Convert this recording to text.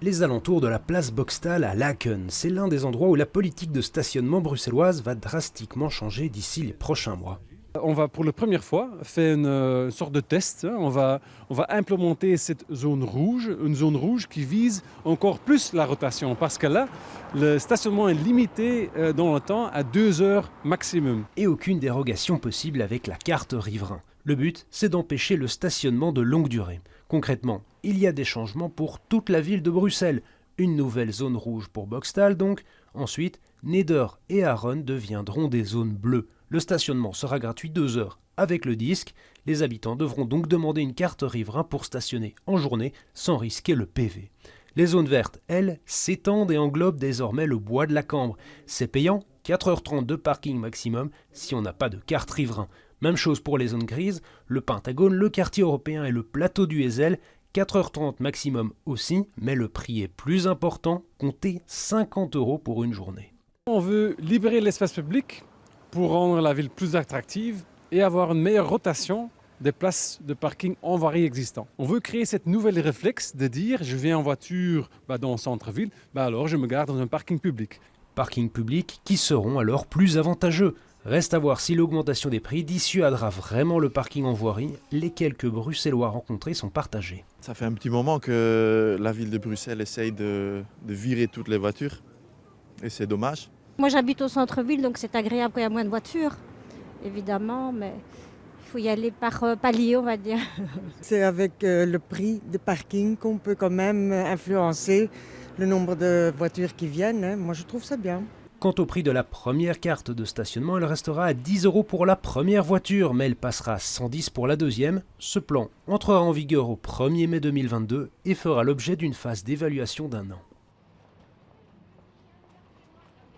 Les alentours de la place Boxtal à Laken, c'est l'un des endroits où la politique de stationnement bruxelloise va drastiquement changer d'ici les prochains mois. On va pour la première fois faire une sorte de test. On va implémenter cette zone rouge, une zone rouge qui vise encore plus la rotation parce que là, le stationnement est limité dans le temps à 2 heures maximum. Et aucune dérogation possible avec la carte riverain. Le but, c'est d'empêcher le stationnement de longue durée. Concrètement, il y a des changements pour toute la ville de Bruxelles. Une nouvelle zone rouge pour Boxtal donc. Ensuite, Neder et Aron deviendront des zones bleues. Le stationnement sera gratuit 2 heures avec le disque. Les habitants devront donc demander une carte riverain pour stationner en journée sans risquer le PV. Les zones vertes, elles, s'étendent et englobent désormais le bois de la Cambre. C'est payant, 4h30 de parking maximum si on n'a pas de carte riverain. Même chose pour les zones grises, le Pentagone, le quartier européen et le plateau du Heysel, 4h30 maximum aussi, mais le prix est plus important, comptez 50 € pour une journée. On veut libérer l'espace public pour rendre la ville plus attractive et avoir une meilleure rotation des places de parking en voirie existantes. On veut créer cette nouvelle réflexe de dire je viens en voiture dans le centre-ville, alors je me gare dans un parking public. Parking public qui seront alors plus avantageux. Reste à voir si l'augmentation des prix dissuadera vraiment le parking en voirie. Les quelques Bruxellois rencontrés sont partagés. Ça fait un petit moment que la ville de Bruxelles essaye de virer toutes les voitures et c'est dommage. Moi j'habite au centre-ville donc c'est agréable quand il y a moins de voitures, évidemment, mais il faut y aller par palier on va dire. C'est avec le prix de parking qu'on peut quand même influencer le nombre de voitures qui viennent. Moi je trouve ça bien. Quant au prix de la première carte de stationnement, elle restera à 10 € pour la première voiture, mais elle passera à 110 € pour la deuxième. Ce plan entrera en vigueur au 1er mai 2022 et fera l'objet d'une phase d'évaluation d'1 an.